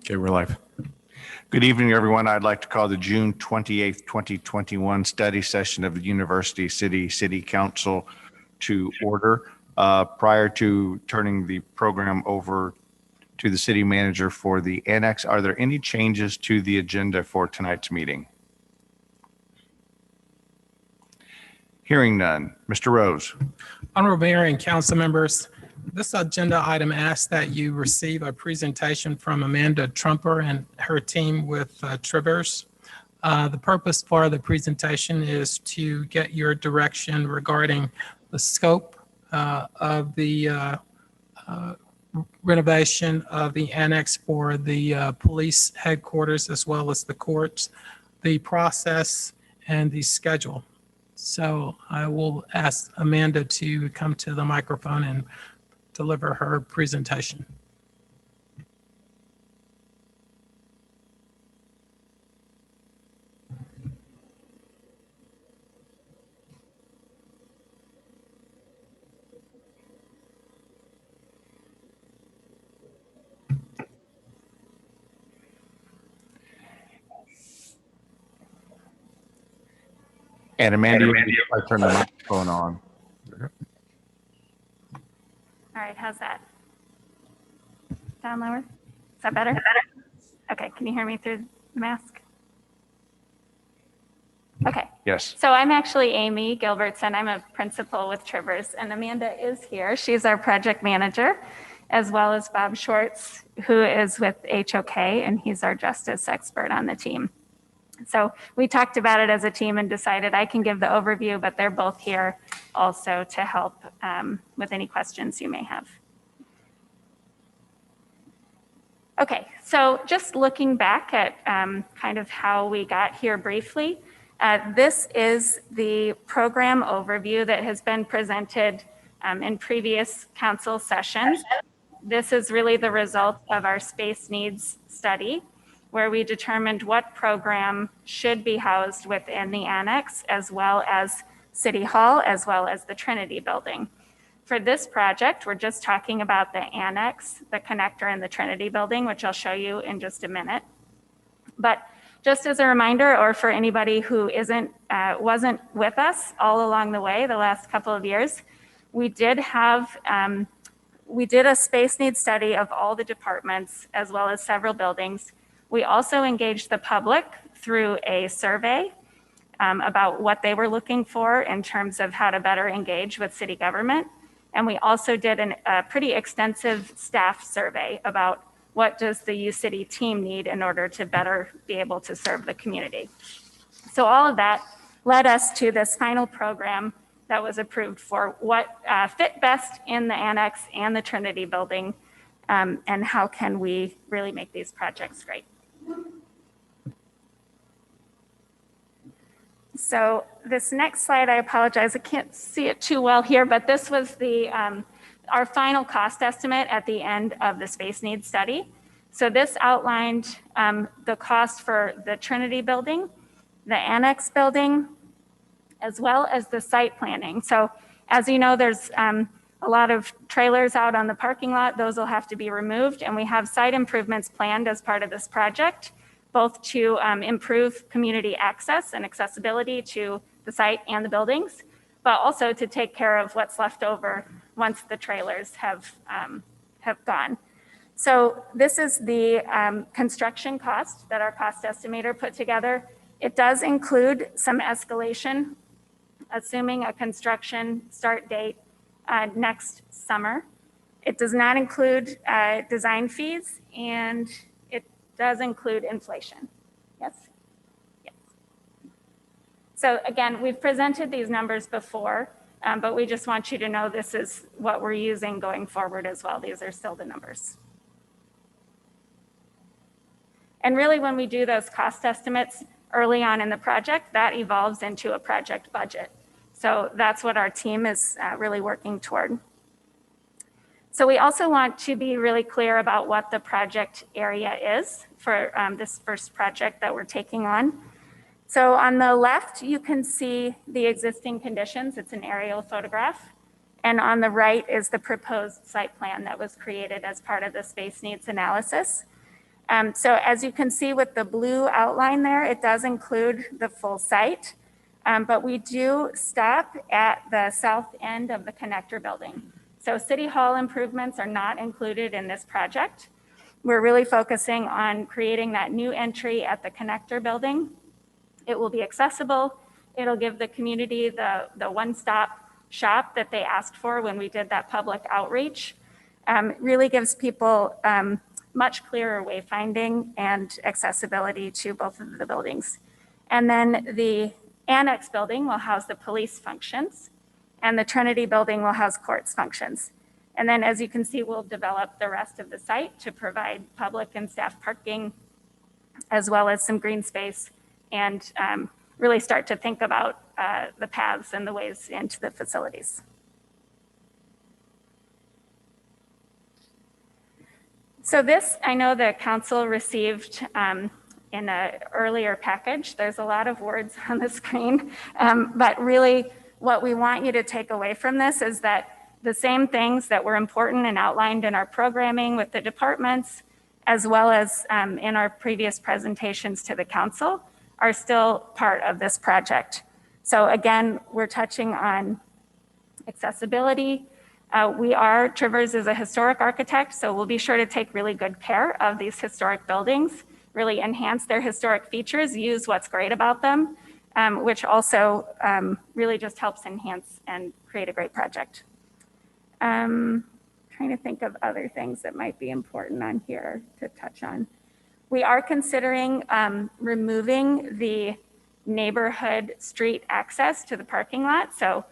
Okay, we're live. Good evening, everyone. I'd like to call the June 28th, 2021 study session of the University City Council to order. Prior to turning the program over to the city manager for the annex, are there any changes to the agenda for tonight's meeting? Hearing none. Mr. Rose. Honorable Mayor and council members, this agenda item asks that you receive a presentation from Amanda Trumper and her team with Trivers. The purpose for the presentation is to get your direction regarding the scope of the renovation of the annex for the police headquarters as well as the courts, the process, and the schedule. So I will ask Amanda to come to the microphone and deliver her presentation. And Amanda, I turn the microphone on. All right, how's that? Down lower? Is that better? Okay, can you hear me through the mask? Okay. Yes. So I'm actually Amy Gilbertson. I'm a principal with Trivers, and Amanda is here. She's our project manager, as well as Bob Schwartz, who is with HOK, and he's our justice expert on the team. So we talked about it as a team and decided I can give the overview, but they're both here also to help with any questions you may have. Okay, so just looking back at kind of how we got here briefly, this is the program overview that has been presented in previous council sessions. This is really the result of our space needs study, where we determined what program should be housed within the annex, as well as City Hall, as well as the Trinity Building. For this project, we're just talking about the annex, the connector, and the Trinity Building, which I'll show you in just a minute. But just as a reminder, or for anybody who wasn't with us all along the way, the last couple of years, we did a space needs study of all the departments, as well as several buildings. We also engaged the public through a survey about what they were looking for in terms of how to better engage with city government. And we also did a pretty extensive staff survey about what does the U-City team need in order to better be able to serve the community. So all of that led us to this final program that was approved for what fit best in the annex and the Trinity Building, and how can we really make these projects great. So this next slide, I apologize, I can't see it too well here, but this was the our final cost estimate at the end of the space needs study. So this outlined the cost for the Trinity Building, the annex building, as well as the site planning. So as you know, there's a lot of trailers out on the parking lot. Those will have to be removed, and we have site improvements planned as part of this project, both to improve community access and accessibility to the site and the buildings, but also to take care of what's left over once the trailers have gone. So this is the construction cost that our cost estimator put together. It does include some escalation, assuming a construction start date next summer. It does not include design fees, and it does include inflation. Yes? Yes. So again, we've presented these numbers before, but we just want you to know this is what we're using going forward as well. These are still the numbers. And really, when we do those cost estimates early on in the project, that evolves into a project budget. So that's what our team is really working toward. So we also want to be really clear about what the project area is for this first project that we're taking on. So on the left, you can see the existing conditions. It's an aerial photograph. And on the right is the proposed site plan that was created as part of the space needs analysis. So as you can see with the blue outline there, it does include the full site, but we do stop at the south end of the connector building. So City Hall improvements are not included in this project. We're really focusing on creating that new entry at the connector building. It will be accessible. It'll give the community the one-stop shop that they asked for when we did that public outreach. Really gives people much clearer wayfinding and accessibility to both of the buildings. And then the annex building will house the police functions, and the Trinity building will house courts functions. And then as you can see, we'll develop the rest of the site to provide public and staff parking, as well as some green space, and really start to think about the paths and the ways into the facilities. So this, I know the council received in an earlier package. There's a lot of words on the screen, but really what we want you to take away from this is that the same things that were important and outlined in our programming with the departments, as well as in our previous presentations to the council, are still part of this project. So again, we're touching on accessibility. Trivers is a historic architect, so we'll be sure to take really good care of these historic buildings, really enhance their historic features, use what's great about them, which also really just helps enhance and create a great project. Trying to think of other things that might be important on here to touch on. We are considering removing the neighborhood street access to the parking lot. So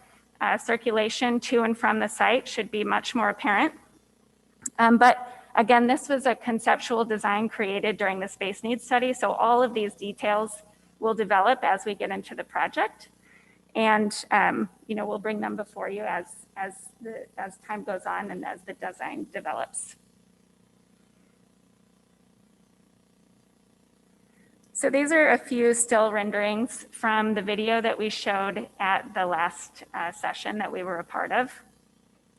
circulation to and from the site should be much more apparent. But again, this was a conceptual design created during the space needs study. So all of these details will develop as we get into the project. And we'll bring them before you as time goes on and as the design develops. So these are a few still renderings from the video that we showed at the last session that we were a part of.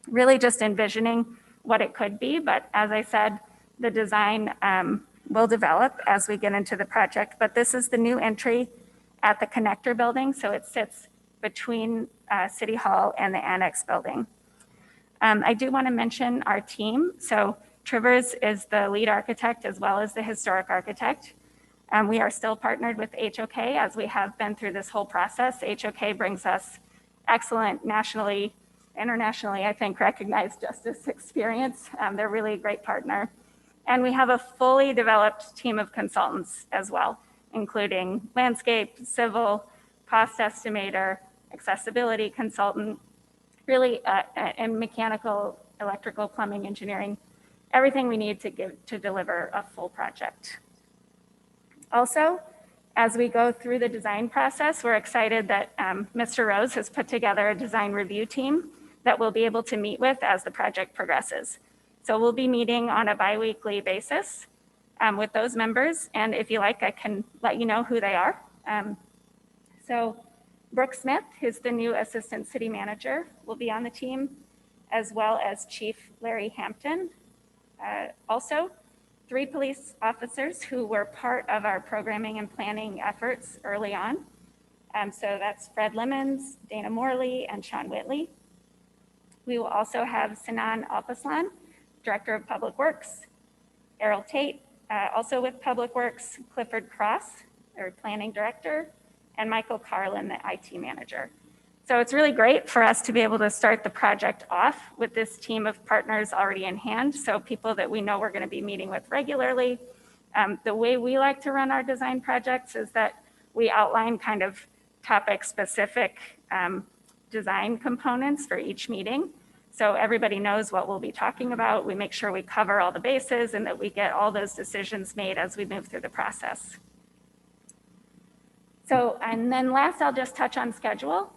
Really just envisioning what it could be, but as I said, the design will develop as we get into the project. But this is the new entry at the connector building, so it sits between City Hall and the annex building. I do want to mention our team. So Trivers is the lead architect as well as the historic architect. We are still partnered with HOK as we have been through this whole process. HOK brings us excellent nationally, internationally, I think, recognized justice experience. They're really a great partner. And we have a fully developed team of consultants as well, including landscape, civil, cost estimator, accessibility consultant, really, and mechanical, electrical, plumbing, engineering, everything we need to deliver a full project. Also, as we go through the design process, we're excited that Mr. Rose has put together a design review team that we'll be able to meet with as the project progresses. So we'll be meeting on a bi-weekly basis with those members. And if you like, I can let you know who they are. So Brooke Smith, who's the new assistant city manager, will be on the team, as well as Chief Larry Hampton. Also, 3 police officers who were part of our programming and planning efforts early on. So that's Fred Lemons, Dana Morley, and Sean Whitley. We will also have Sinan Alpaslan, Director of Public Works, Errol Tate, also with Public Works, Clifford Cross, our Planning Director, and Michael Carlin, the IT Manager. So it's really great for us to be able to start the project off with this team of partners already in hand. So people that we know we're going to be meeting with regularly. The way we like to run our design projects is that we outline kind of topic specific design components for each meeting. So everybody knows what we'll be talking about. We make sure we cover all the bases and that we get all those decisions made as we move through the process. So, and then last, I'll just touch on schedule.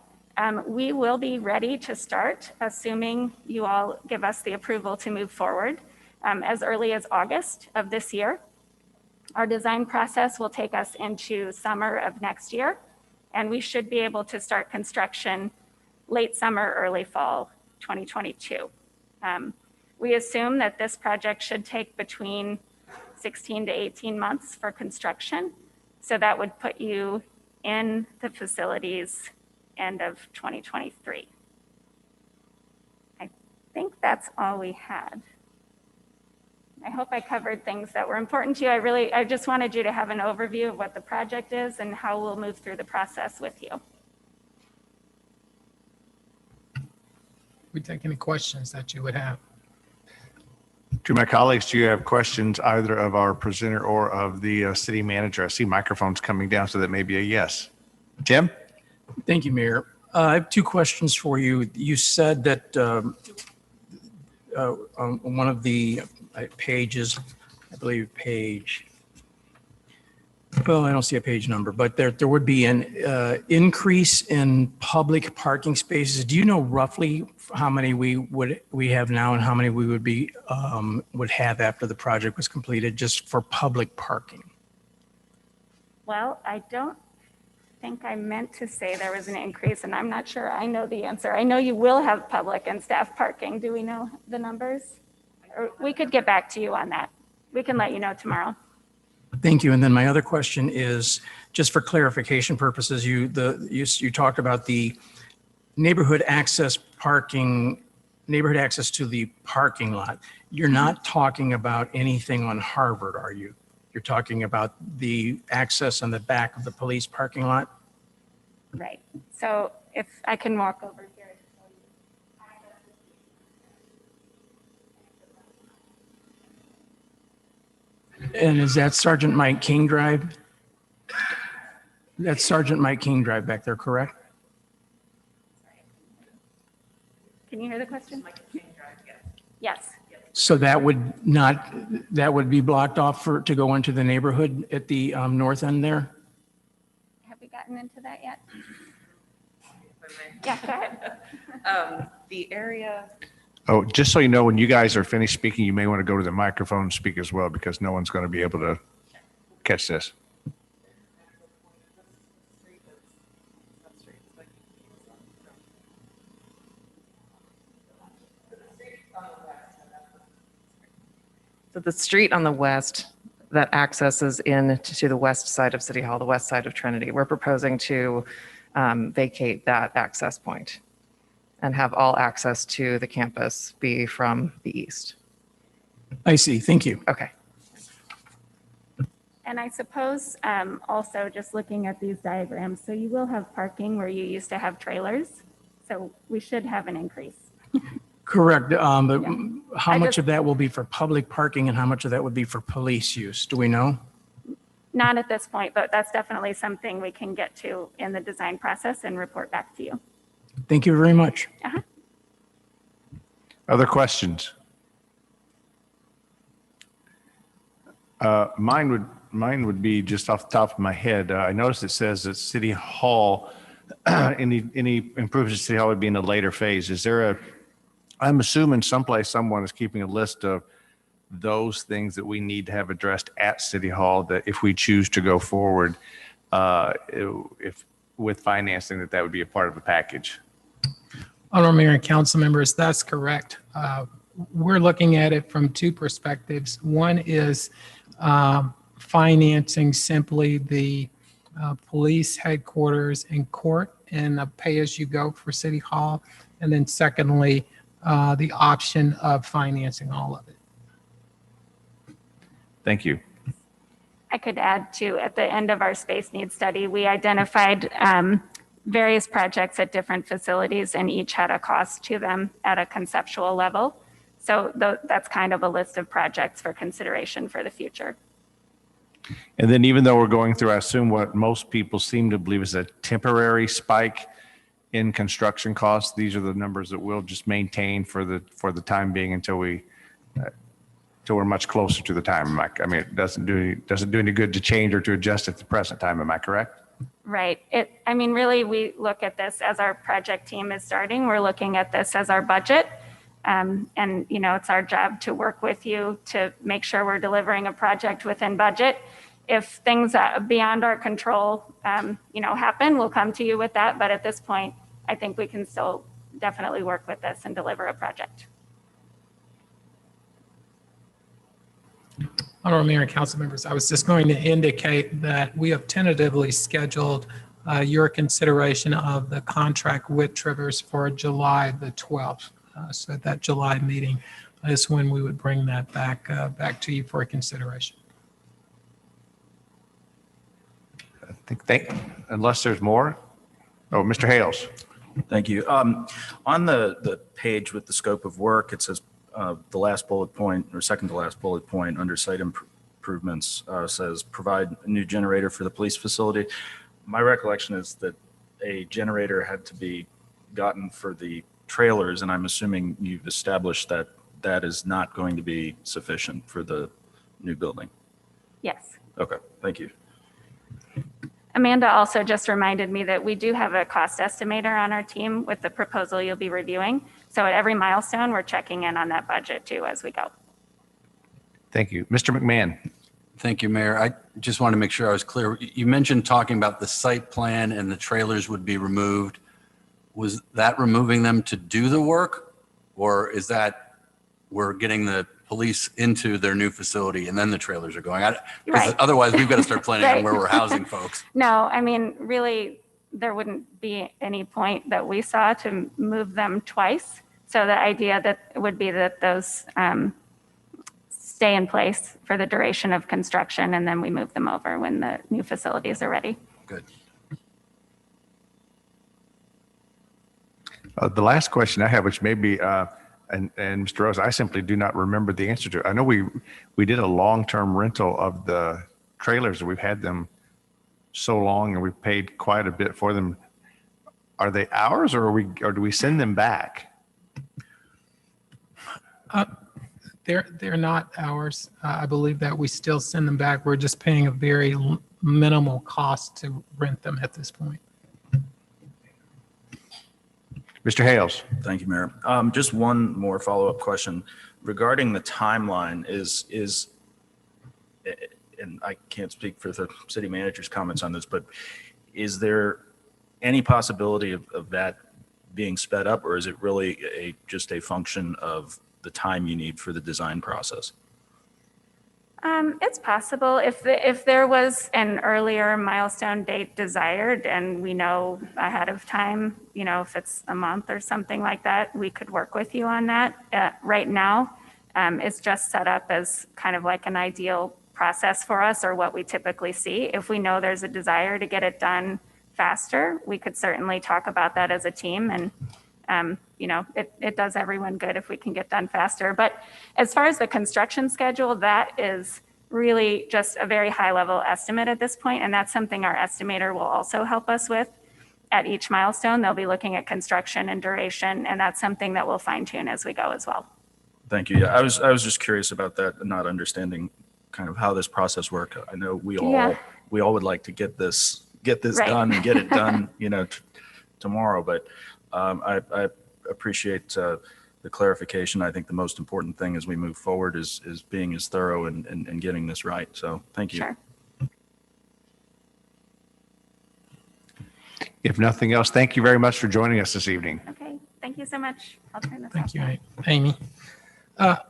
We will be ready to start, assuming you all give us the approval to move forward, as early as August of this year. Our design process will take us into summer of next year, and we should be able to start construction late summer, early fall 2022. We assume that this project should take between 16 to 18 months for construction. So that would put you in the facilities end of 2023. I think that's all we had. I hope I covered things that were important to you. I just wanted you to have an overview of what the project is and how we'll move through the process with you. We take any questions that you would have. To my colleagues, do you have questions either of our presenter or of the city manager? I see microphones coming down, so that may be a yes. Tim? Thank you, Mayor. I have two questions for you. You said that on one of the pages, I believe well, I don't see a page number, but there would be an increase in public parking spaces. Do you know roughly how many we have now and how many we would have after the project was completed, just for public parking? Well, I don't think I meant to say there was an increase, and I'm not sure I know the answer. I know you will have public and staff parking. Do we know the numbers? Or we could get back to you on that. We can let you know tomorrow. Thank you. And then my other question is, just for clarification purposes, you talked about the neighborhood access to the parking lot. You're not talking about anything on Harvard, are you? You're talking about the access on the back of the police parking lot? Right. So if I can walk over here. And is that Sergeant Mike King Drive? That's Sergeant Mike King Drive back there, correct? Can you hear the question? Yes. So that would be blocked off to go into the neighborhood at the north end there? Have we gotten into that yet? Yeah, go ahead. The area, Oh, just so you know, when you guys are finished speaking, you may want to go to the microphone and speak as well, because no one's going to be able to catch this. so the street on the west that accesses in to the west side of City Hall, the west side of Trinity, we're proposing to vacate that access point and have all access to the campus be from the east. I see. Thank you. Okay. And I suppose also just looking at these diagrams, so you will have parking where you used to have trailers. So we should have an increase. Correct. But how I much just- of that will be for public parking and how much of that would be for police use? Do we know? Not at this point, but that's definitely something we can get to in the design process and report back to you. Thank you very much. Other questions? Mine would be just off the top of my head. I noticed it says that City Hall, any improvements to City Hall would be in a later phase. Is there I'm assuming someplace someone is keeping a list of those things that we need to have addressed at City Hall, that if we choose to go forward, if with financing, that would be a part of a package. Honorable Mayor and council members, that's correct. We're looking at it from two perspectives. One is financing simply the police headquarters and court and a pay-as-you-go for City Hall. And then secondly, the option of financing all of it. Thank you. I could add to, at the end of our space needs study, we identified various projects at different facilities and each had a cost to them at a conceptual level. So that's kind of a list of projects for consideration for the future. And then even though we're going through, I assume what most people seem to believe is a temporary spike in construction costs, these are the numbers that we'll just maintain for the time being until we're much closer to the time. I mean, it doesn't do any good to change or to adjust at the present time. Am I correct? Right. I mean, really, we look at this as our project team is starting. We're looking at this as our budget. And, you know, it's our job to work with you to make sure we're delivering a project within budget. If things beyond our control, you know, happen, we'll come to you with that. But at this point, I think we can still definitely work with this and deliver a project. Honorable Mayor and council members, I was just going to indicate that we have tentatively scheduled your consideration of the contract with Trivers for July the 12th. So that July meeting is when we would bring that back to you for consideration. I think unless there's more. Oh, Mr. Hales. Thank you. On the page with the scope of work, it says the last bullet point or second to last bullet point under site improvements says provide a new generator for the police facility. My recollection is that a generator had to be gotten for the trailers, and I'm assuming you've established that that is not going to be sufficient for the new building. Yes. Okay, thank you. Amanda also just reminded me that we do have a cost estimator on our team with the proposal you'll be reviewing. So at every milestone, we're checking in on that budget too as we go. Thank you. Mr. McMahon. Thank you, Mayor. I just want to make sure I was clear. You mentioned talking about the site plan and the trailers would be removed. Was that removing them to do the work? Or is that we're getting the police into their new facility and then the trailers are going? Because Right. otherwise we've got to start planning Right. on where we're housing folks. No, I mean, really, there wouldn't be any point that we saw to move them twice. So the idea that would be that those stay in place for the duration of construction, and then we move them over when the new facilities are ready. Good. The last question I have, which may be, and Mr. Rose, I simply do not remember the answer to. I know we did a long-term rental of the trailers, and we've had them so long, and we've paid quite a bit for them. Are they ours, or do we send them back? They're not ours. I believe that we still send them back. We're just paying a very minimal cost to rent them at this point. Mr. Hales. Thank you, Mayor. Just one more follow-up question regarding the timeline is, and I can't speak for the city manager's comments on this, but is there any possibility of that being sped up, or is it really just a function of the time you need for the design process? It's possible if there was an earlier milestone date desired and we know ahead of time, you know, if it's a month or something like that, we could work with you on that. Right now, it's just set up as kind of like an ideal process for us, or what we typically see. If we know there's a desire to get it done faster, we could certainly talk about that as a team, and you know, it does everyone good if we can get done faster. But as far as the construction schedule, that is really just a very high level estimate at this point, and that's something our estimator will also help us with at each milestone. They'll be looking at construction and duration, and that's something that we'll fine tune as we go as well. Thank you. Yeah, I was just curious about that and not understanding kind of how this process worked. I know we all would like to get this Right. done and get it done, you know, tomorrow. But I appreciate the clarification. I think the most important thing as we move forward is being as thorough and getting this right. So thank you. Sure. If nothing else, thank you very much for joining us this evening. Okay, thank you so much. I'll turn this off. Thank you, Amy.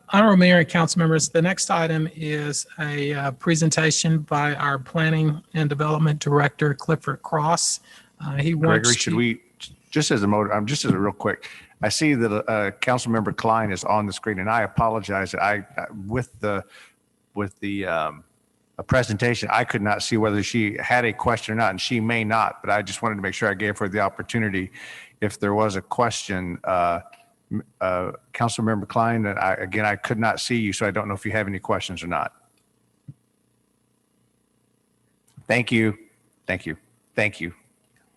Honorable Mayor and council members, the next item is a presentation by our Planning and Development Director, Clifford Cross. He wants Gregory, should we, just as a real quick, I see that Councilmember Klein is on the screen, and I apologize. With the presentation, I could not see whether she had a question or not, and she may not, but I just wanted to make sure I gave her the opportunity. If there was a question, Councilmember Klein, and I could not see you, so I don't know if you have any questions or not. Thank you. Thank you. Thank you.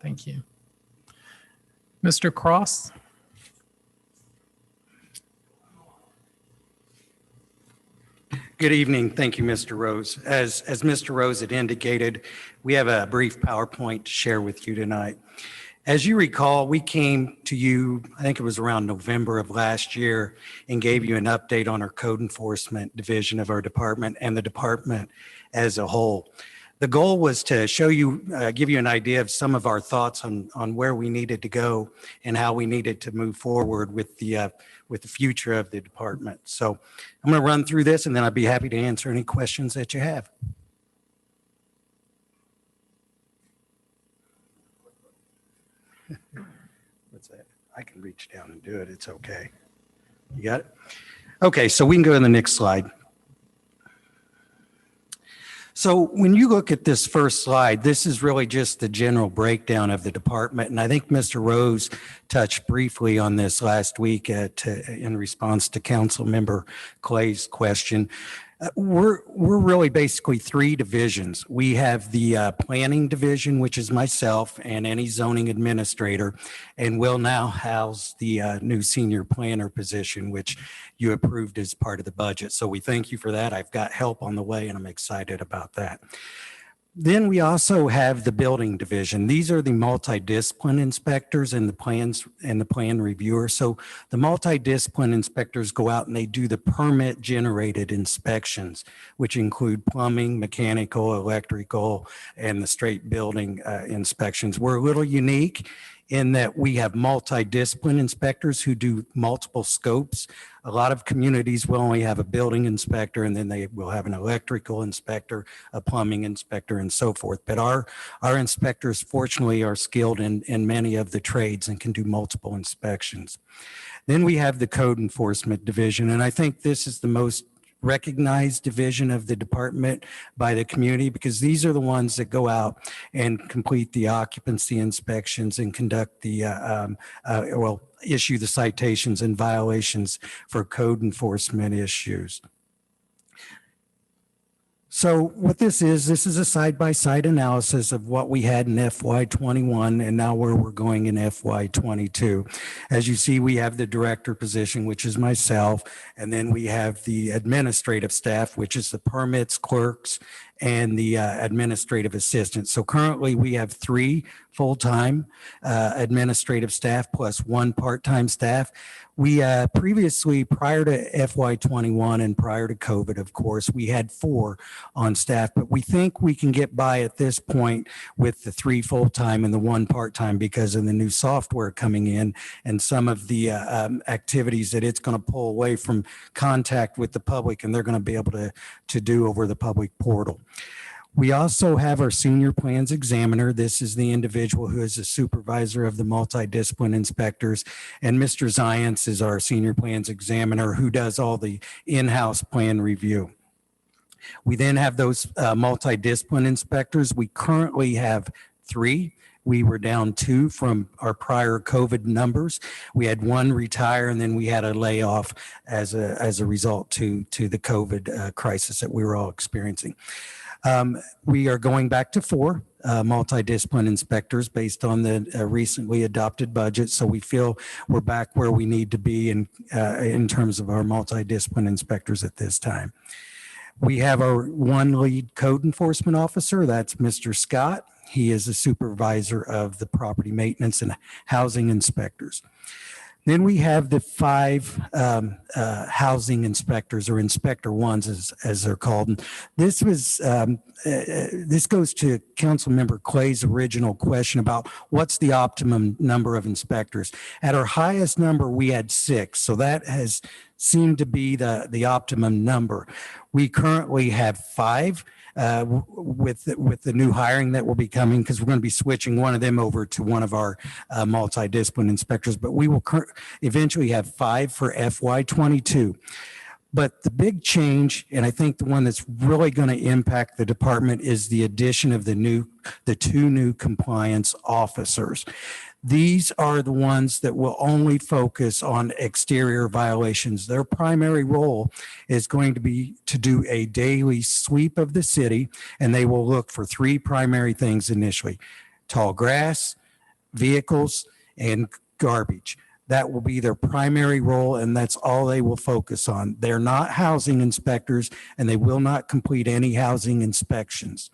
Thank you. Mr. Cross? Good evening. Thank you, Mr. Rose. As Mr. Rose had indicated, we have a brief PowerPoint to share with you tonight. As you recall, we came to you, I think it was around November of last year, and gave you an update on our code enforcement division of our department and the department as a whole. The goal was to show you, give you an idea of some of our thoughts on where we needed to go and how we needed to move forward with the future of the department. So I'm going to run through this, and then I'd be happy to answer any questions that you have. What's that? I can reach down and do it. It's okay. You got it? Okay, so we can go to the next slide. So when you look at this first slide, this is really just the general breakdown of the department. And I think Mr. Rose touched briefly on this last week in response to Council Member Clay's question. We're really basically three divisions. We have the planning division, which is myself and any zoning administrator, and we'll now house the new senior planner position, which you approved as part of the budget. So we thank you for that. I've got help on the way, and I'm excited about that. Then we also have the building division. These are the multidiscipline inspectors and the plan reviewer. So the multidiscipline inspectors go out and they do the permit generated inspections, which include plumbing, mechanical, electrical, and the straight building inspections. We're a little unique in that we have multidiscipline inspectors who do multiple scopes. A lot of communities will only have a building inspector, and then they will have an electrical inspector, a plumbing inspector, and so forth. But our inspectors, fortunately, are skilled in many of the trades and can do multiple inspections. Then we have the code enforcement division, and I think this is the most recognized division of the department by the community, because these are the ones that go out and complete the occupancy inspections and conduct the, issue the citations and violations for code enforcement issues. So what this is a side-by-side analysis of what we had in FY21 and now where we're going in FY22. As you see, we have the director position, which is myself, and then we have the administrative staff, which is the permits clerks and the administrative assistants. So currently we have 3 full-time administrative staff plus 1 part-time staff. We previously, prior to FY21 and prior to COVID, of course, we had 4 on staff, but we think we can get by at this point with the 3 full-time and the 1 part-time because of the new software coming in and some of the activities that it's going to pull away from contact with the public and they're going to be able to do over the public portal. We also have our senior plans examiner. This is the individual who is the supervisor of the multidiscipline inspectors. And Mr. Zients is our senior plans examiner who does all the in-house plan review. We then have those multidiscipline inspectors. We currently have 3. We were down 2 from our prior COVID numbers. We had 1 retire, and then we had a layoff as a result to the COVID crisis that we were all experiencing. We are going back to 4 multidiscipline inspectors based on the recently adopted budget. So we feel we're back where we need to be in terms of our multidiscipline inspectors at this time. We have our 1 lead code enforcement officer. That's Mr. Scott. He is the supervisor of the property maintenance and housing inspectors. Then we have the 5 housing inspectors, or inspector 1s as they're called. And this was this goes to Councilmember Clay's original question about what's the optimum number of inspectors. At our highest number, we had 6, so that has seemed to be the optimum number. We currently have 5. With the new hiring that will be coming, because we're going to be switching one of them over to one of our multidiscipline inspectors, but we will eventually have 5 for FY22. But the big change, and I think the one that's really going to impact the department, is the addition of the 2 new compliance officers. These are the ones that will only focus on exterior violations. Their primary role is going to be to do a daily sweep of the city, and they will look for 3 primary things initially: tall grass, vehicles, and garbage. That will be their primary role, and that's all they will focus on. They're not housing inspectors, and they will not complete any housing inspections.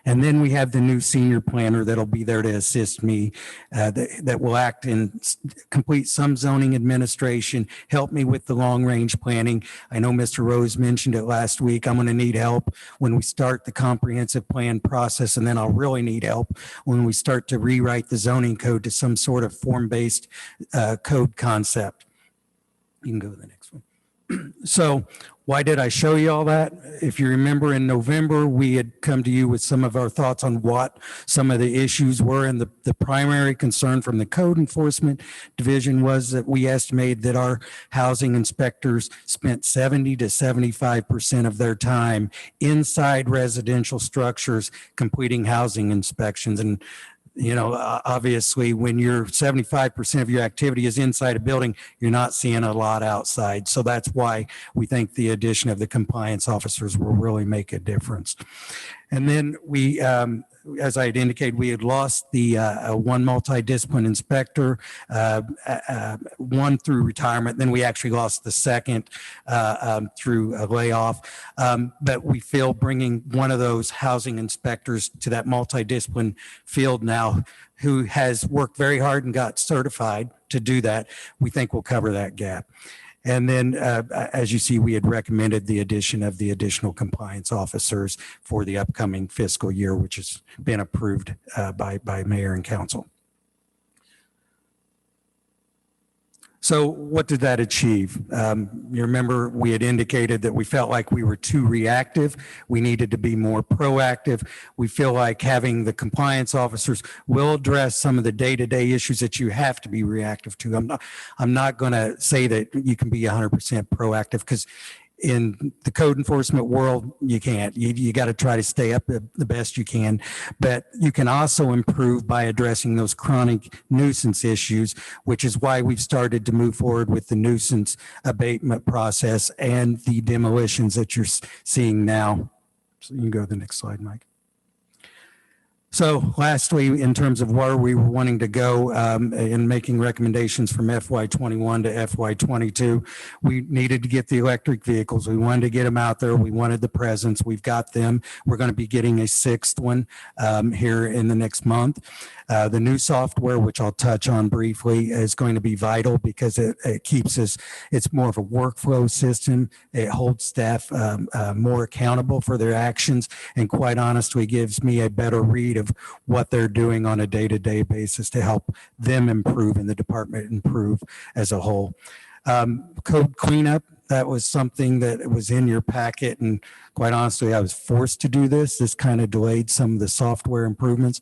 And then we have the new senior planner that'll be there to assist me, that will act and complete some zoning administration, help me with the long-range planning. I know Mr. Rose mentioned it last week. I'm going to need help when we start the comprehensive plan process, and then I'll really need help when we start to rewrite the zoning code to some sort of form-based code concept. You can go to the next one. So why did I show you all that? If you remember, in November, we had come to you with some of our thoughts on what some of the issues were. And the primary concern from the Code Enforcement Division was that we estimated that our housing inspectors spent 70 to 75% of their time inside residential structures completing housing inspections. And you know, obviously, when you're 75% of your activity is inside a building, you're not seeing a lot outside. So that's why we think the addition of the compliance officers will really make a difference. And then we, as I had indicated, we had lost the one multidiscipline inspector, one through retirement. Then we actually lost the second through a layoff. But we feel bringing one of those housing inspectors to that multidiscipline field now, who has worked very hard and got certified to do that, we think will cover that gap. And then, as you see, we had recommended the addition of the additional compliance officers for the upcoming fiscal year, which has been approved by mayor and council. So what did that achieve? You remember we had indicated that we felt like we were too reactive. We needed to be more proactive. We feel like having the compliance officers will address some of the day-to-day issues that you have to be reactive to. I'm not going to say that you can be 100% proactive, because in the code enforcement world, you can't. You got to try to stay up the best you can. But you can also improve by addressing those chronic nuisance issues, which is why we've started to move forward with the nuisance abatement process and the demolitions that you're seeing now. So you can go to the next slide, Mike. So lastly, in terms of where we were wanting to go in making recommendations from FY21 to FY22, we needed to get the electric vehicles. We wanted to get them out there. We wanted the presence. We've got them. We're going to be getting a sixth one here in the next month. The new software, which I'll touch on briefly, is going to be vital because it keeps us, it's more of a workflow system. It holds staff more accountable for their actions, and quite honestly gives me a better read of what they're doing on a day-to-day basis to help them improve and the department improve as a whole. Code cleanup, that was something that was in your packet, and quite honestly, I was forced to do this. This kind of delayed some of the software improvements.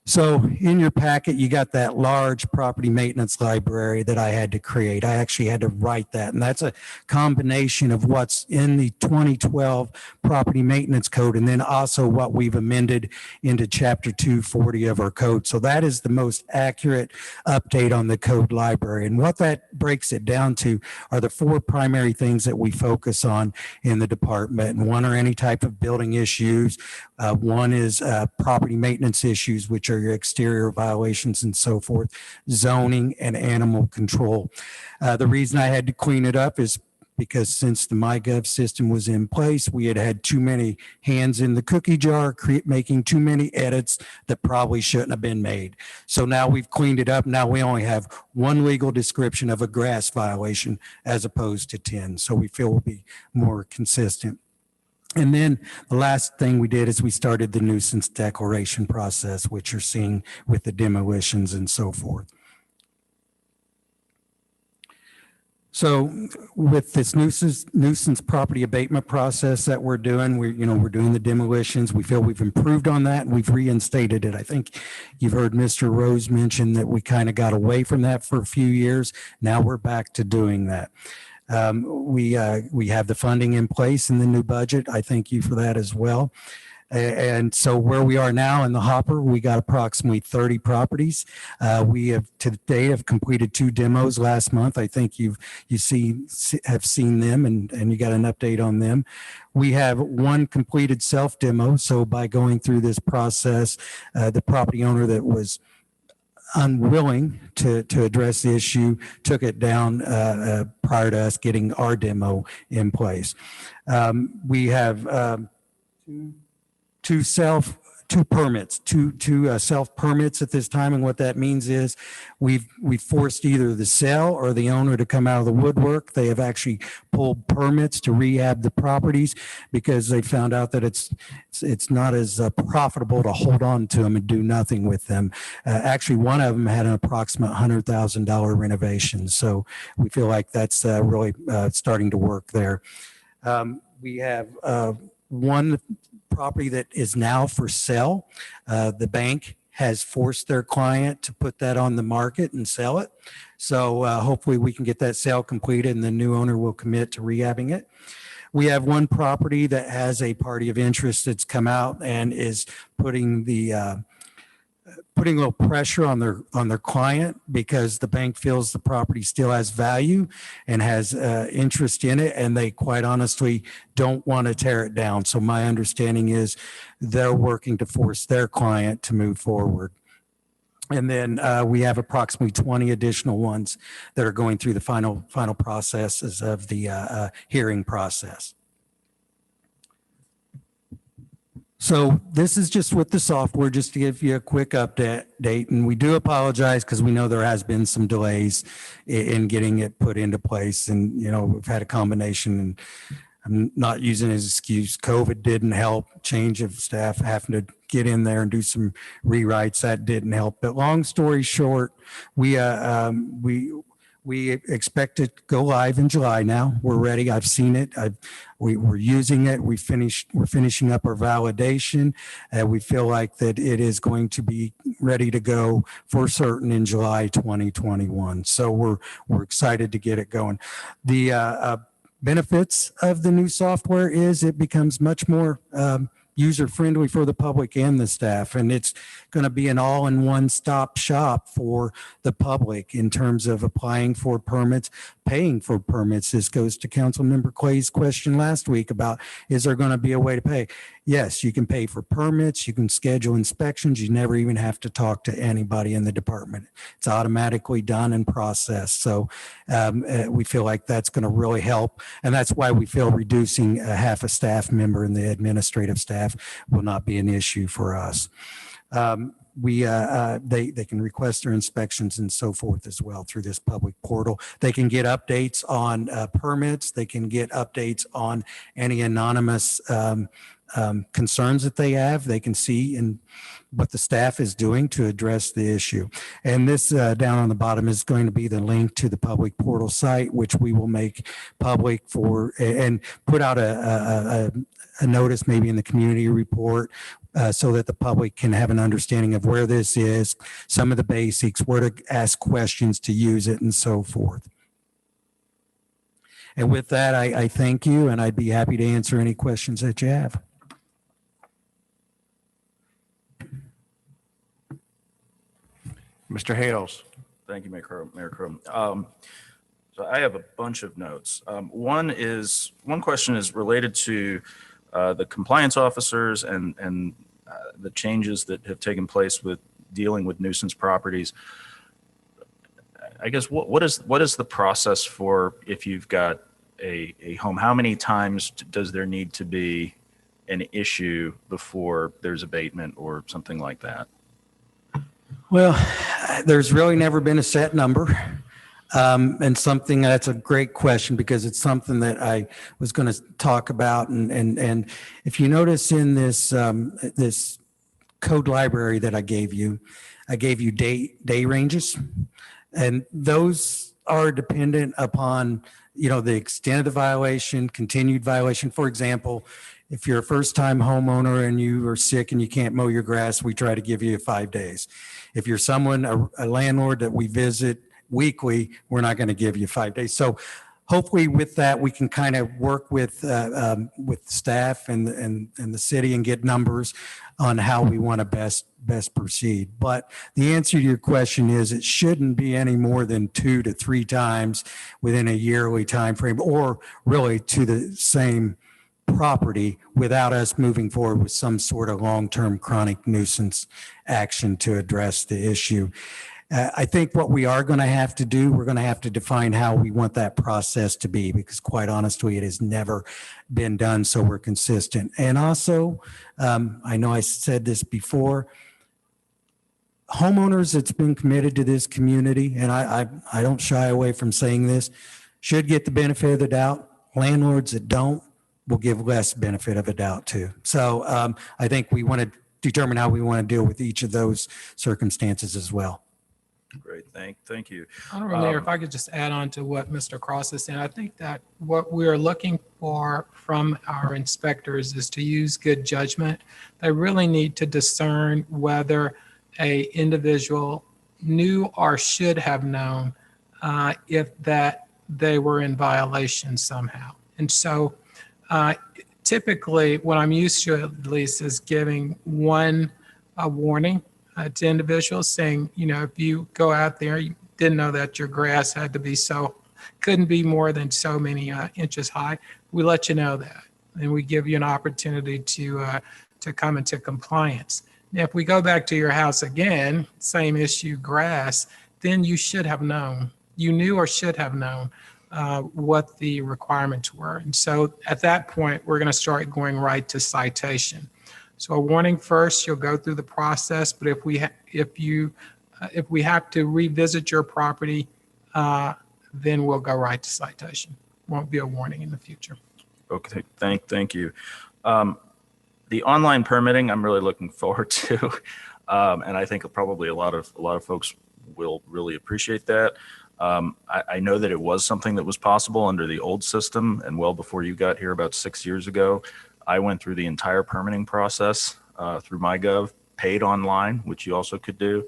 So in your packet, you got that large property maintenance library that I had to create. I actually had to write that. And that's a combination of what's in the 2012 property maintenance code, and then also what we've amended into chapter 240 of our code. So that is the most accurate update on the code library. And what that breaks it down to are the four primary things that we focus on in the department. And one are any type of building issues. One is property maintenance issues, which are your exterior violations and so forth, zoning, and animal control. The reason I had to clean it up is because since the MyGov system was in place, we had too many hands in the cookie jar, making too many edits that probably shouldn't have been made. So now we've cleaned it up. Now we only have one legal description of a grass violation as opposed to 10. So we feel we'll be more consistent. And then the last thing we did is we started the nuisance declaration process, which you're seeing with the demolitions and so forth. So with this nuisance property abatement process that we're doing, we're doing the demolitions. We feel we've improved on that, and we've reinstated it. I think you've heard Mr. Rose mention that we kind of got away from that for a few years. Now we're back to doing that. We have the funding in place in the new budget. I thank you for that as well. And so where we are now in the hopper, we got approximately 30 properties. We have today have completed 2 demos last month. I think have seen them and you got an update on them. We have 1 completed self demo. So by going through this process, the property owner that was unwilling to address the issue took it down prior to us getting our demo in place. We have two permits, two self permits at this time. And what that means is we've forced either the sale or the owner to come out of the woodwork. They have actually pulled permits to rehab the properties because they found out that it's not as profitable to hold on to them and do nothing with them. Actually, one of them had an approximate $100,000 renovation. So we feel like that's really starting to work there. We have one property that is now for sale. The bank has forced their client to put that on the market and sell it. So hopefully we can get that sale completed and the new owner will commit to rehabbing it. We have one property that has a party of interest that's come out and is putting a little pressure on their client because the bank feels the property still has value and has interest in it, and they quite honestly don't want to tear it down. So my understanding is they're working to force their client to move forward. And then we have approximately 20 additional ones that are going through the final processes of the hearing process. So this is just with the software, just to give you a quick update. And we do apologize because we know there has been some delays in getting it put into place. And, you know, we've had a combination, and I'm not using it as an excuse. COVID didn't help. Change of staff, having to get in there and do some rewrites, that didn't help. But long story short, we expect to go live in July now. We're ready. I've seen it. We're using it. We're finishing up our validation. We feel like that it is going to be ready to go for certain in July 2021. So we're excited to get it going. The benefits of the new software is it becomes much more user-friendly for the public and the staff. And it's going to be an all-in-one stop shop for the public in terms of applying for permits, paying for permits. This goes to Councilmember Clay's question last week about, is there going to be a way to pay? Yes, you can pay for permits. You can schedule inspections. You never even have to talk to anybody in the department. It's automatically done and processed. So we feel like that's going to really help. And that's why we feel reducing half a staff member in the administrative staff will not be an issue for us. They can request their inspections and so forth as well through this public portal. They can get updates on permits. They can get updates on any anonymous concerns that they have. They can see what the staff is doing to address the issue. And this down on the bottom is going to be the link to the public portal site, which we will make public and put out a notice maybe in the community report so that the public can have an understanding of where this is, some of the basics, where to ask questions to use it, and so forth. And with that, I thank you, and I'd be happy to answer any questions that you have. Mr. Hales. Thank you, Mayor Crum. So I have a bunch of notes. One question is related to the compliance officers and the changes that have taken place with dealing with nuisance properties. I guess what is the process for if you've got a home? How many times does there need to be an issue before there's abatement or something like that? Well, there's really never been a set number. And something that's a great question because it's something that I was going to talk about. And if you notice in this this code library that I gave you day ranges, and those are dependent upon, you know, the extent of the violation, continued violation. For example, if you're a first-time homeowner and you are sick and you can't mow your grass, we try to give you 5 days. If you're a landlord that we visit weekly, we're not going to give you 5 days. So hopefully with that, we can kind of work with staff and the city and get numbers on how we want to best proceed. But the answer to your question is it shouldn't be any more than 2 to 3 times within a yearly time frame, or really to the same property, without us moving forward with some sort of long-term chronic nuisance action to address the issue. I think what we are going to have to do, we're going to have to define how we want that process to be, because quite honestly, it has never been done so we're consistent. And also, I know I said this before, homeowners that's been committed to this community, and I don't shy away from saying this, should get the benefit of the doubt. Landlords that don't will give less benefit of a doubt too. So I think we want to determine how we want to deal with each of those circumstances as well. Great, thank you. Honorable Mayor, if I could just add on to what Mr. Cross is saying, I think that what we are looking for from our inspectors is to use good judgment. They really need to discern whether a individual knew or should have known if that they were in violation somehow. And so typically what I'm used to at least is giving one warning to individuals saying, you know, if you go out there, you didn't know that your grass had to be couldn't be more than so many inches high, we let you know that. And we give you an opportunity to come into compliance. Now, if we go back to your house again, same issue, grass, then you should have known, you knew or should have known what the requirements were. And so at that point, we're going to start going right to citation. So a warning first, you'll go through the process, but if we have to revisit your property, then we'll go right to citation. Won't be a warning in the future. Okay, thank you. The online permitting, I'm really looking forward to, and I think probably a lot of folks will really appreciate that. I know that it was something that was possible under the old system, and well before you got here about 6 years ago, I went through the entire permitting process through MyGov, paid online, which you also could do,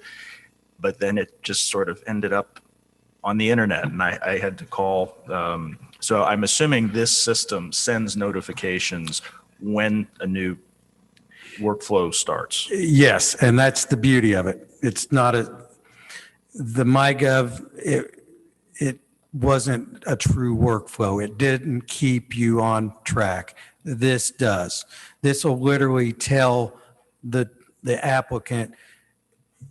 but then it just sort of ended up on the internet, and I had to call. So I'm assuming this system sends notifications when a new workflow starts. Yes, and that's the beauty of it. It's not the MyGov, it wasn't a true workflow. It didn't keep you on track. This does. This will literally tell the applicant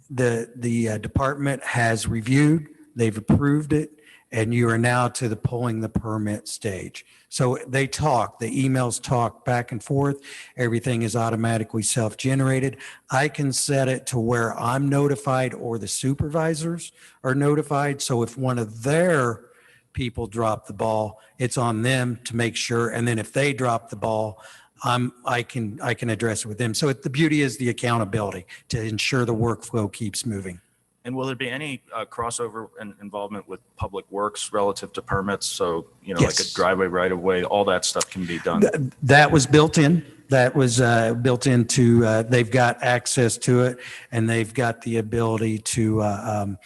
the department has reviewed, they've approved it, and you are now to the pulling the permit stage. So they talk, the emails talk back and forth. Everything is automatically self-generated. I can set it to where I'm notified or the supervisors are notified. So if one of their people drop the ball, it's on them to make sure. And then if they drop the ball, I can address it with them. So the beauty is the accountability to ensure the workflow keeps moving. And will there be any crossover and involvement with public works relative to permits? So, you know, Yes. like a driveway right of way, all that stuff can be done. That was built in. That was built into, they've got access to it and they've got the ability to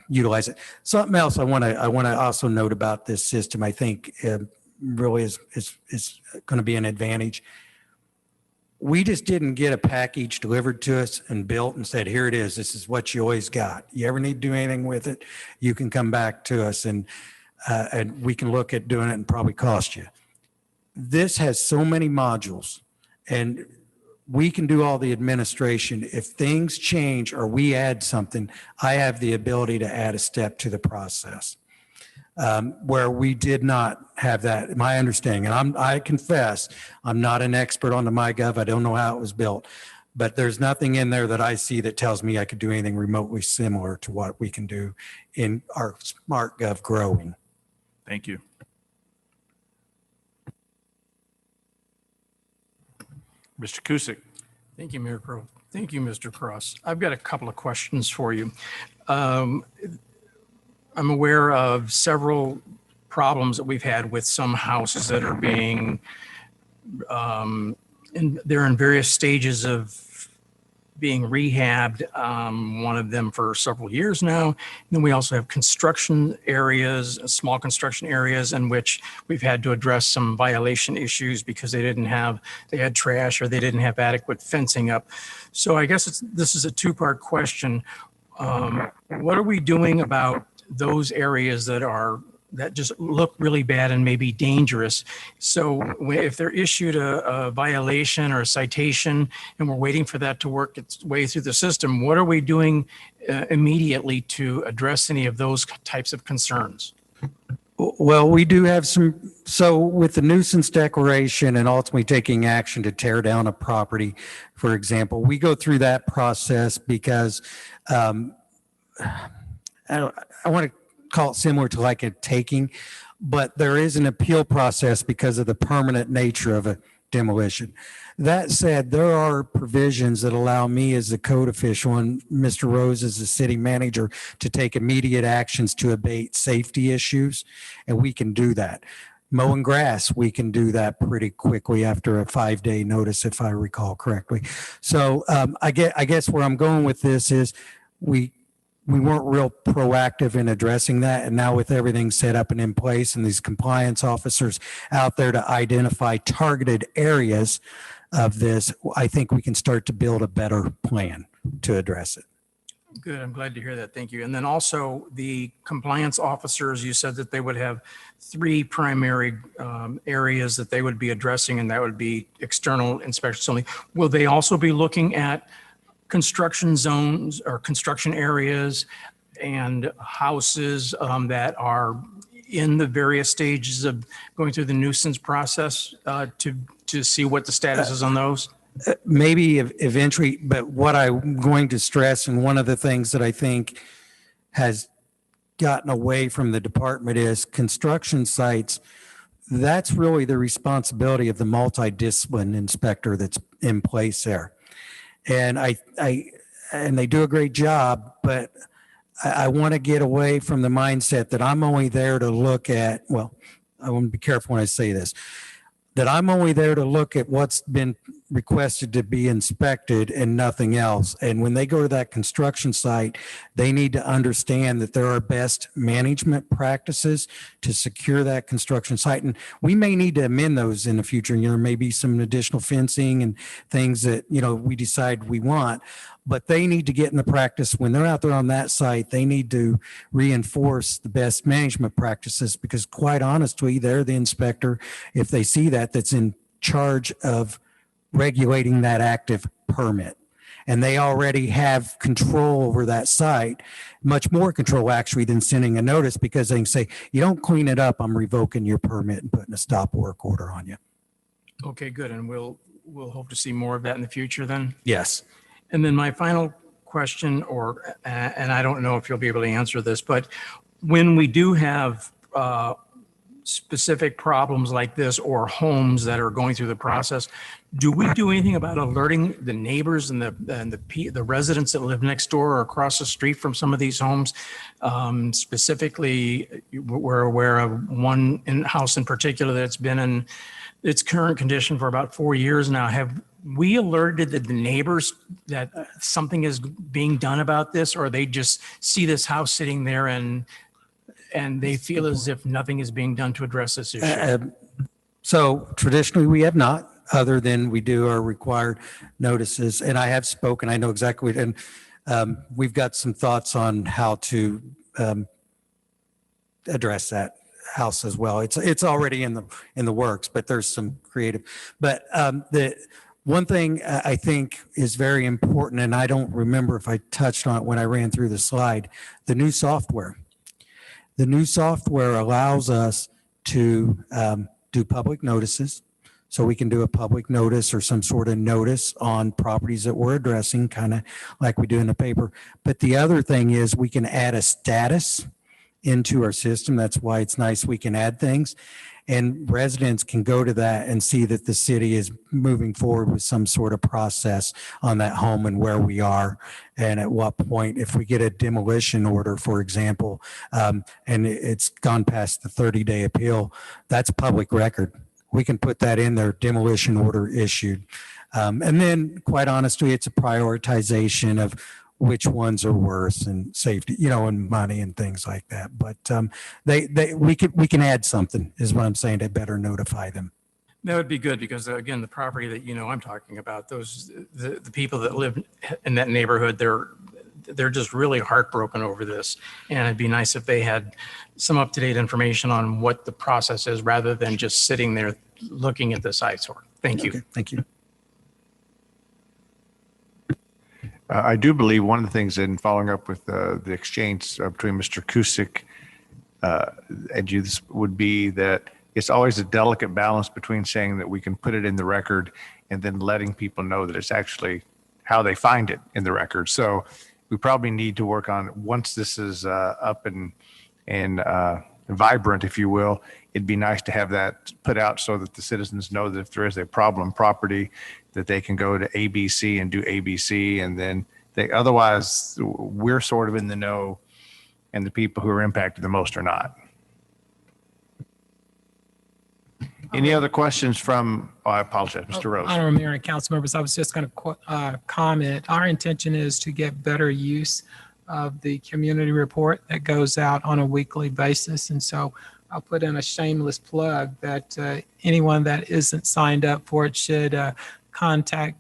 utilize it. Something else I want to also note about this system, I think really is going to be an advantage. We just didn't get a package delivered to us and built and said, here it is. This is what you always got. You ever need to do anything with it, you can come back to us and we can look at doing it and probably cost you. This has so many modules and we can do all the administration. If things change or we add something, I have the ability to add a step to the process. Where we did not have that, my understanding, and I confess, I'm not an expert on the MyGov. I don't know how it was built, but there's nothing in there that I see that tells me I could do anything remotely similar to what we can do in our SmartGov growing. Thank you. Mr. Cusick. Thank you, Mayor Crowe. Thank you, Mr. Cross. I've got a couple of questions for you. I'm aware of several problems that we've had with some houses that are being, they're in various stages of being rehabbed, one of them for several years now. And then we also have construction areas, small construction areas in which we've had to address some violation issues because they had trash or they didn't have adequate fencing up. So I guess this is a two-part question. What are we doing about those areas that are that just look really bad and may be dangerous. So if they're issued a violation or a citation and we're waiting for that to work its way through the system, what are we doing immediately to address any of those types of concerns? Well, we do have some, so with the nuisance declaration and ultimately taking action to tear down a property, for example, we go through that process because I want to call it similar to like a taking, but there is an appeal process because of the permanent nature of a demolition. That said, there are provisions that allow me as the code official and Mr. Rose as the city manager to take immediate actions to abate safety issues, and we can do that. Mowing grass, we can do that pretty quickly after a 5-day notice, if I recall correctly. So I guess where I'm going with this is we weren't real proactive in addressing that. And now with everything set up and in place and these compliance officers out there to identify targeted areas of this, I think we can start to build a better plan to address it. Good. I'm glad to hear that. Thank you. And then also the compliance officers, you said that they would have 3 primary areas that they would be addressing, and that would be external inspections only. Will they also be looking at construction zones or construction areas and houses that are in the various stages of going through the nuisance process to see what the status is on those? Maybe eventually, but what I'm going to stress, and one of the things that I think has gotten away from the department is construction sites. That's really the responsibility of the multidiscipline inspector that's in place there. And and they do a great job, but I want to get away from the mindset that I'm only there to look at, well, I want to be careful when I say this, that I'm only there to look at what's been requested to be inspected and nothing else. And when they go to that construction site, they need to understand that there are best management practices to secure that construction site. And we may need to amend those in the future. There may be some additional fencing and things that, we decide we want. But they need to get in the practice when they're out there on that site. They need to reinforce the best management practices because, quite honestly, they're the inspector, if they see that's in charge of regulating that active permit. And they already have control over that site, much more control actually than sending a notice, because they can say, you don't clean it up, I'm revoking your permit and putting a stop work order on you. Okay, good. And we'll hope to see more of that in the future then? Yes. And then my final question, and I don't know if you'll be able to answer this, but when we do have specific problems like this or homes that are going through the process, do we do anything about alerting the neighbors and the residents that live next door or across the street from some of these homes? Specifically, we're aware of one house in particular that's been in its current condition for about 4 years now. Have we alerted the neighbors that something is being done about this, or they just see this house sitting there and they feel as if nothing is being done to address this issue? So traditionally, we have not, other than we do our required notices. And I have spoken, I know exactly, and we've got some thoughts on how to address that house as well. It's already in the works, but there's some creative. But the one thing I think is very important, and I don't remember if I touched on it when I ran through the slide, the new software. The new software allows us to do public notices. So we can do a public notice or some sort of notice on properties that we're addressing, kind of like we do in the paper. But the other thing is we can add a status into our system. That's why it's nice we can add things. And residents can go to that and see that the city is moving forward with some sort of process on that home and where we are and at what point. If we get a demolition order, for example, and it's gone past the 30-day appeal, that's public record. We can put that in there, demolition order issued. And then, quite honestly, it's a prioritization of which ones are worse and safety, and money and things like that. But we can add something, is what I'm saying. They better notify them. That would be good because, again, the property that I'm talking about, the people that live in that neighborhood, they're just really heartbroken over this. And it'd be nice if they had some up-to-date information on what the process is rather than just sitting there looking at this eyesore. Thank you. Okay, thank you. I do believe one of the things in following up with the exchange between Mr. Kusick and you this would be that it's always a delicate balance between saying that we can put it in the record and then letting people know that it's actually how they find it in the record. So we probably need to work on, once this is up and vibrant, if you will, it'd be nice to have that put out so that the citizens know that if there is a problem property, that they can go to ABC and do ABC, and then otherwise we're sort of in the know and the people who are impacted the most are not. Any other questions from, I apologize, Mr. Rose. Honorable Mayor and council members, I was just going to comment. Our intention is to get better use of the community report that goes out on a weekly basis. And so I'll put in a shameless plug that anyone that isn't signed up for it should contact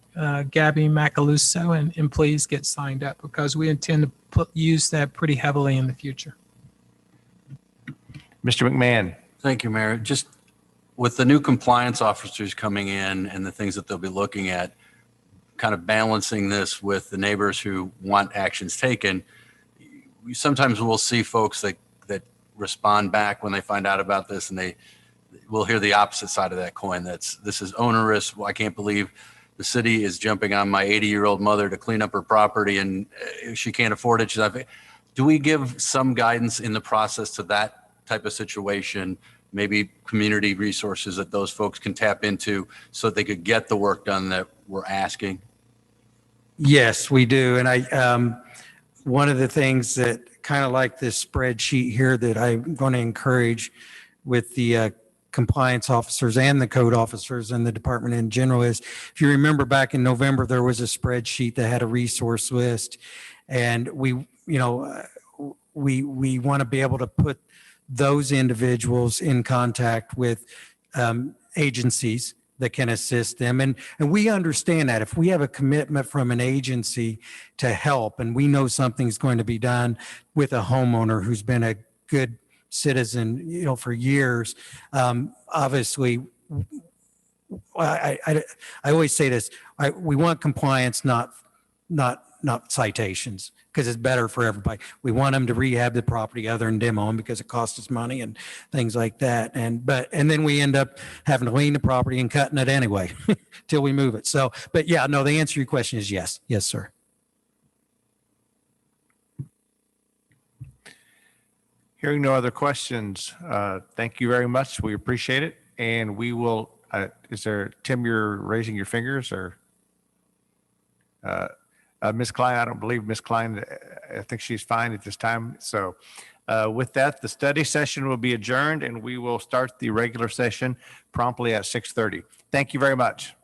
Gabby Macaluso and please get signed up, because we intend to use that pretty heavily in the future. Mr. McMahon. Thank you, Mayor. Just with the new compliance officers coming in and the things that they'll be looking at, kind of balancing this with the neighbors who want actions taken, sometimes we'll see folks that respond back when they find out about this, and we'll hear the opposite side of that coin. This is onerous. Well, I can't believe the city is jumping on my 80-year-old mother to clean up her property, and she can't afford it. Do we give some guidance in the process to that type of situation? Maybe community resources that those folks can tap into so that they could get the work done that we're asking? Yes, we do. And one of the things that kind of like this spreadsheet here that I'm going to encourage with the compliance officers and the code officers and the department in general is, if you remember back in November, there was a spreadsheet that had a resource list, and we want to be able to put those individuals in contact with agencies that can assist them. And we understand that if we have a commitment from an agency to help, and we know something's going to be done with a homeowner who's been a good citizen, for years, obviously, I always say this, we want compliance, not citations, because it's better for everybody. We want them to rehab the property other than demo them, because it costs us money and things like that. And then we end up having to clean the property and cutting it anyway till we move it. So, but yeah, no, the answer to your question is yes. Yes, sir. Hearing no other questions, thank you very much. We appreciate it. And we will, is there, Tim, you're raising your fingers, or? Ms. Klein, I don't believe Ms. Klein, I think she's fine at this time. So with that, the study session will be adjourned, and we will start the regular session promptly at 6:30. Thank you very much.